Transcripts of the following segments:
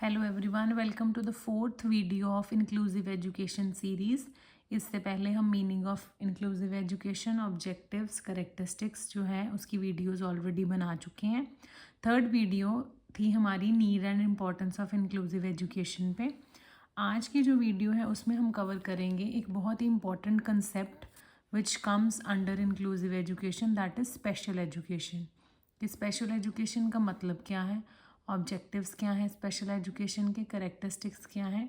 Hello everyone, welcome to the fourth video of inclusive education series. इससे पहले हम meaning of inclusive education, objectives, characteristics जो है उसकी वीडियोस ऑलरेडी बना चुके हैं। थर्ड वीडियो थी हमारी need and importance of inclusive education पे। आज की जो वीडियो है उसमें हम कवर करेंगे एक बहुत ही important concept which comes under inclusive education, that is special education. कि स्पेशल एजुकेशन का मतलब क्या है, ऑब्जेक्टिव्स क्या हैं स्पेशल एजुकेशन के, करेक्टरिस्टिक्स क्या हैं,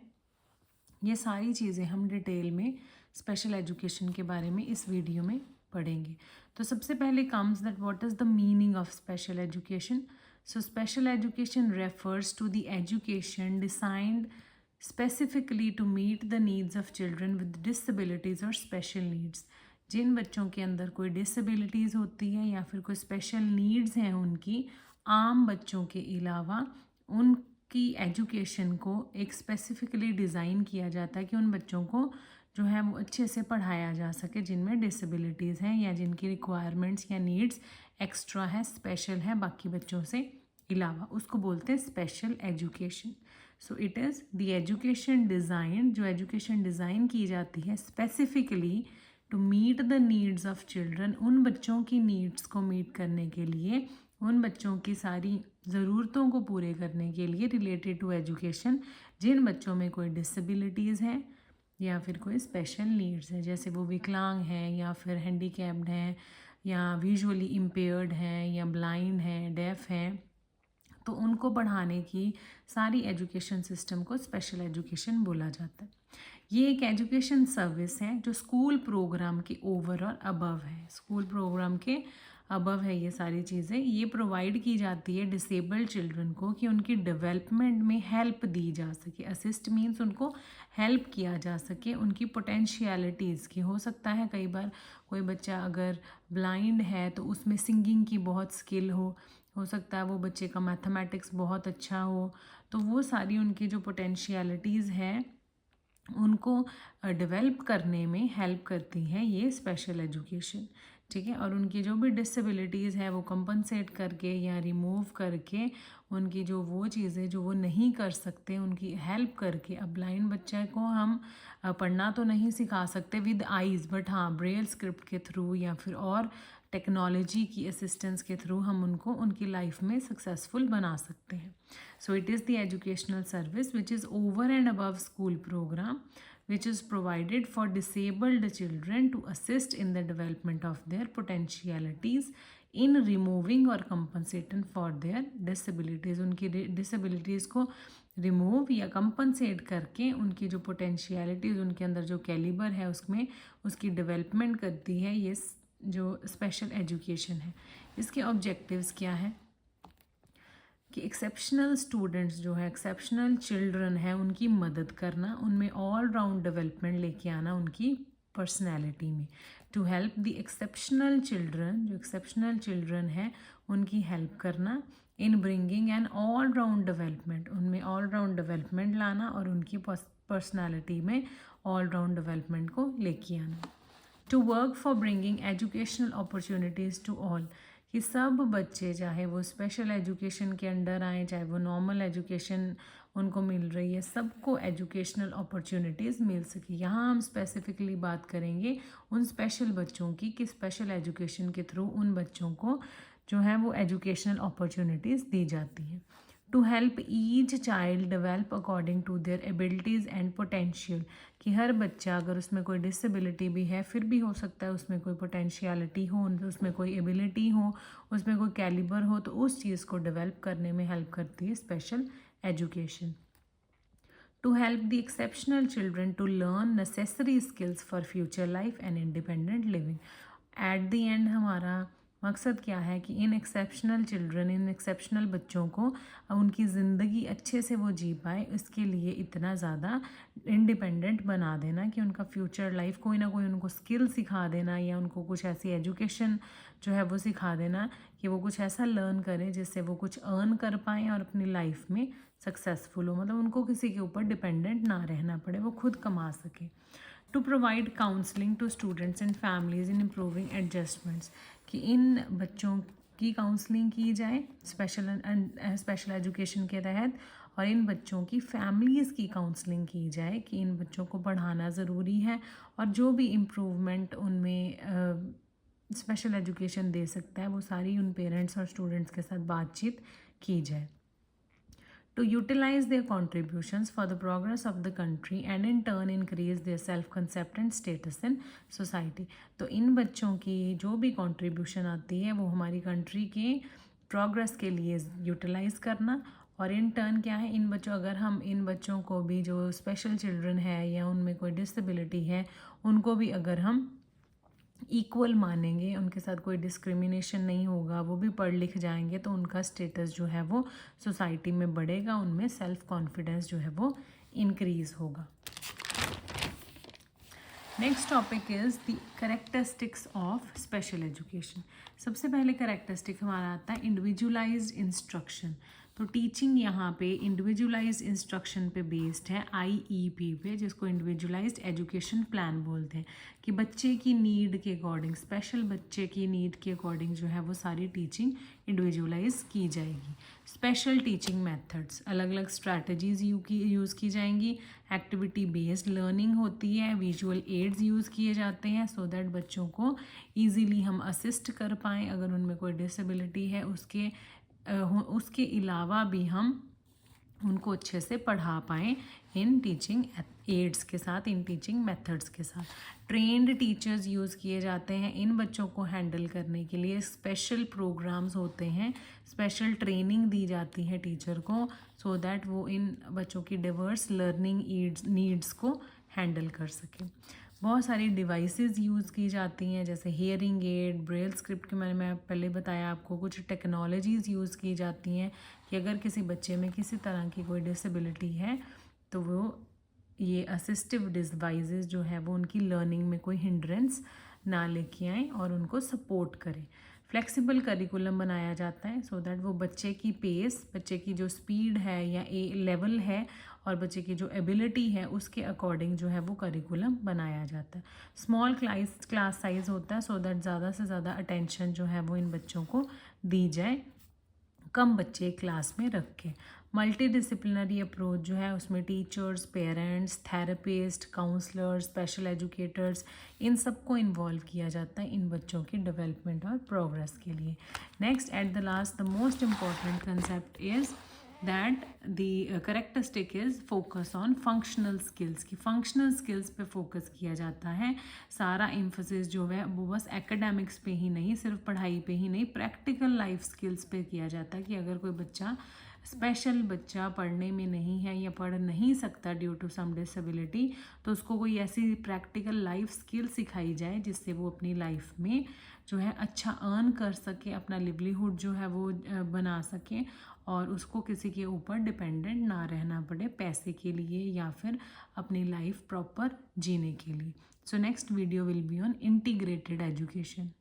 ये सारी चीज़ें हम डिटेल में स्पेशल एजुकेशन के बारे में इस वीडियो में पढ़ेंगे। तो सबसे पहले comes that what is the meaning of special education. So special education refers to the education designed specifically to meet the needs of children with disabilities और स्पेशल नीड्स। जिन बच्चों के अंदर कोई डिसेबिलिटीज़ होती है या फिर कोई स्पेशल नीड्स हैं उनकी, आम बच्चों के अलावा उनकी एजुकेशन को एक स्पेसिफिकली डिज़ाइन किया जाता है कि उन बच्चों को जो है वो अच्छे से पढ़ाया जा सके जिनमें डिसेबिलिटीज़ हैं या जिनकी रिक्वायरमेंट्स या नीड्स एक्स्ट्रा है, स्पेशल है बाकी बच्चों से अलावा, उसको बोलते हैं special education. So it is the education design, जो एजुकेशन डिज़ाइन की जाती है specifically to meet the needs of children, उन बच्चों की नीड्स को मीट करने के लिए, उन बच्चों की सारी ज़रूरतों को पूरे करने के लिए रिलेटेड टू एजुकेशन, जिन बच्चों में कोई डिसेबिलिटीज़ हैं या फिर कोई स्पेशल नीड्स हैं, जैसे वो विकलांग हैं या फिर हैंडीकैप्ड हैं या विजुअली इम्पेयर्ड हैं या ब्लाइंड हैं, डेफ हैं, तो उनको पढ़ाने की सारी एजुकेशन सिस्टम को स्पेशल एजुकेशन बोला जाता है। ये एक एजुकेशन सर्विस है जो स्कूल प्रोग्राम के ओवर और अबव है, स्कूल प्रोग्राम के अबव है ये सारी चीज़ें। ये प्रोवाइड की जाती है डिसेबल्ड चिल्ड्रन को कि उनकी डेवलपमेंट में हेल्प दी जा सके। असिस्ट मीन्स उनको हेल्प किया जा सके उनकी पोटेंशियलिटीज़ की। हो सकता है कई बार कोई बच्चा अगर ब्लाइंड है तो उसमें सिंगिंग की बहुत स्किल हो सकता है वो बच्चे का मैथमेटिक्स बहुत अच्छा हो, तो वो सारी उनकी जो पोटेंशियलिटीज़ है उनको डेवलप करने में हेल्प करती है ये स्पेशल एजुकेशन, ठीक है। और उनकी जो भी डिसेबिलिटीज़ है वो कंपनसेट करके या रिमूव करके उनकी जो वो चीज़ें जो वो नहीं कर सकते उनकी हेल्प करके। अब ब्लाइंड बच्चे को हम पढ़ना तो नहीं सिखा सकते विद आइज़, बट हाँ ब्रेल स्क्रिप्ट के थ्रू या फिर और टेक्नोलॉजी की असिस्टेंस के थ्रू हम उनको उनकी लाइफ में सक्सेसफुल बना सकते हैं। So it is the educational service which is over and above school program, which is provided for disabled children to assist in the development of their potentialities in removing or compensating for their disabilities। उनकी disabilities को remove या compensate करके उनकी जो पोटेंशियलिटीज़, उनके अंदर जो calibre है उसमें उसकी डेवलपमेंट करती है ये जो स्पेशल एजुकेशन है। इसके ऑब्जेक्टिव्स क्या है कि एक्सेप्शनल स्टूडेंट्स जो है, एक्सेप्शनल चिल्ड्रन है, उनकी मदद करना, उनमें ऑल राउंड डेवलपमेंट लेके आना उनकी पर्सनैलिटी में। To help the exceptional children, जो एक्सेप्शनल चिल्ड्रन है उनकी हेल्प करना in bringing an all round development, उनमें ऑल राउंड डेवलपमेंट लाना और उनकी पर्सनैलिटी में ऑल राउंड डेवलपमेंट को लेके आना। To work for bringing educational opportunities to all, कि सब बच्चे चाहे वो स्पेशल एजुकेशन के अंडर आएँ चाहे वो नॉर्मल एजुकेशन उनको मिल रही है, सबको एजुकेशनल अपॉर्चुनिटीज़ मिल सके। यहाँ हम स्पेसिफिकली बात करेंगे उन स्पेशल बच्चों की कि स्पेशल एजुकेशन के थ्रू उन बच्चों को जो है वो एजुकेशनल अपॉर्चुनिटीज़ दी जाती हैं। To help each child develop according to their abilities and potential, कि हर बच्चा अगर उसमें कोई डिसेबिलिटी भी है फिर भी हो सकता है उसमें कोई पोटेंशियलिटी हो, उसमें कोई एबिलिटी हो, उसमें कोई कैलिबर हो, तो उस चीज़ को डेवलप करने में हेल्प करती है special education. To help the exceptional children to learn necessary skills for future life and independent living. At the end हमारा मकसद क्या है कि इन एक्सेप्शनल चिल्ड्रन, इन एक्सेप्शनल बच्चों को उनकी ज़िंदगी अच्छे से वो जी पाए, इसके लिए इतना ज़्यादा इंडिपेंडेंट बना देना कि उनका फ्यूचर लाइफ कोई ना कोई उनको स्किल सिखा देना या उनको कुछ ऐसी एजुकेशन जो है वो सिखा देना कि वो कुछ ऐसा लर्न करें जिससे वो कुछ अर्न कर पाएँ और अपनी लाइफ में सक्सेसफुल हो, मतलब उनको किसी के ऊपर डिपेंडेंट ना रहना पड़े, वो खुद कमा सके। To provide counselling to students and families in improving adjustments, कि इन बच्चों की काउंसलिंग की जाए स्पेशल एजुकेशन के तहत और इन बच्चों की फैमिलीज़ की काउंसलिंग की जाए कि इन बच्चों को पढ़ाना ज़रूरी है और जो भी इम्प्रूवमेंट उनमें स्पेशल एजुकेशन दे सकता है वो सारी उन पेरेंट्स और स्टूडेंट्स के साथ बातचीत की जाए। To utilize their contributions for the progress of the country and in turn increase their self concept and status in society। तो इन बच्चों की जो भी कंट्रीब्यूशन आती है वो हमारी कंट्री के प्रोग्रेस के लिए यूटिलाइज करना, और इन टर्न क्या है, इन बच्चों अगर हम इन बच्चों को भी जो स्पेशल चिल्ड्रन है या उनमें कोई डिसेबिलिटी है उनको भी अगर हम इक्वल मानेंगे, उनके साथ कोई डिस्क्रिमिनेशन नहीं होगा, वो भी पढ़ लिख जाएंगे तो उनका स्टेटस जो है वो सोसाइटी में बढ़ेगा, उनमें सेल्फ कॉन्फिडेंस जो है वो इंक्रीज होगा। Next topic is the characteristics of special education. सबसे पहले करेक्टरिस्टिक हमारा आता है इंडिविजुअलाइज्ड इंस्ट्रक्शन। तो टीचिंग यहाँ पे इंडिविजुअलाइज्ड इंस्ट्रक्शन पे बेस्ड है, IEP पे, जिसको इंडिविजुअलाइज्ड एजुकेशन प्लान बोलते हैं, कि बच्चे की नीड के अकॉर्डिंग, स्पेशल बच्चे की नीड के अकॉर्डिंग जो है वो सारी टीचिंग इंडिविजुअलाइज की जाएगी। स्पेशल टीचिंग मेथड्स, अलग अलग स्ट्रैटेजीज़ यूज़ की जाएंगी। एक्टिविटी बेस्ड लर्निंग होती है, विजुअल एड्स यूज़ किए जाते हैं सो दैट बच्चों को ईजीली हम असिस्ट कर पाएँ अगर उनमें कोई डिसेबिलिटी है। उसके अलावा भी हम उनको अच्छे से पढ़ा पाएँ इन टीचिंग एड्स के साथ, इन टीचिंग मेथड्स के साथ। ट्रेंड टीचर्स यूज़ किए जाते हैं इन बच्चों को हैंडल करने के लिए। स्पेशल प्रोग्राम्स होते हैं, स्पेशल ट्रेनिंग दी जाती है टीचर को सो दैट वो इन बच्चों की डिवर्स लर्निंग नीड्स को हैंडल कर सके। बहुत सारी डिवाइसेस यूज़ की जाती हैं जैसे हियरिंग एड, ब्रेल स्क्रिप्ट के मैं पहले बताया आपको। कुछ टेक्नोलॉजीज़ यूज़ की जाती हैं कि अगर किसी बच्चे में किसी तरह की कोई डिसेबिलिटी है तो वो ये असिस्टिव डिवाइसेस जो है वो उनकी लर्निंग में कोई हिंड्रेंस ना लेके आएँ और उनको सपोर्ट करें। फ्लेक्सिबल करिकुलम बनाया जाता है सो दैट वो बच्चे की पेस, बच्चे की जो स्पीड है या लेवल है और बच्चे की जो एबिलिटी है उसके अकॉर्डिंग जो है वो करिकुलम बनाया जाता है। स्मॉल क्लास साइज़ होता है सो दैट ज़्यादा से ज़्यादा अटेंशन जो है वो इन बच्चों को दी जाए, कम बच्चे क्लास में रख के। मल्टी डिसिप्लिनरी अप्रोच जो है उसमें teachers, parents, therapist, counsellors, special educators, इन सबको इन्वॉल्व किया जाता है इन बच्चों की डेवलपमेंट और प्रोग्रेस के लिए। Next at the last the most important concept is that the characteristic is focus on functional skills, की फंक्शनल स्किल्स पे फोकस किया जाता है। सारा एम्फोसिस जो है वो बस एकेडमिक्स पे ही नहीं, सिर्फ पढ़ाई पे ही नहीं, प्रैक्टिकल लाइफ स्किल्स पे किया जाता है कि अगर कोई बच्चा, स्पेशल बच्चा पढ़ने में नहीं है या पढ़ नहीं सकता ड्यू टू सम डिसेबिलिटी, तो उसको कोई ऐसी प्रैक्टिकल लाइफ स्किल सिखाई जाए जिससे वो अपनी लाइफ में जो है अच्छा अर्न कर सके, अपना लिवलीहुड जो है वो बना सके और उसको किसी के ऊपर डिपेंडेंट ना रहना पड़े पैसे के लिए या फिर अपनी लाइफ प्रॉपर जीने के लिए। So next video will be on integrated education.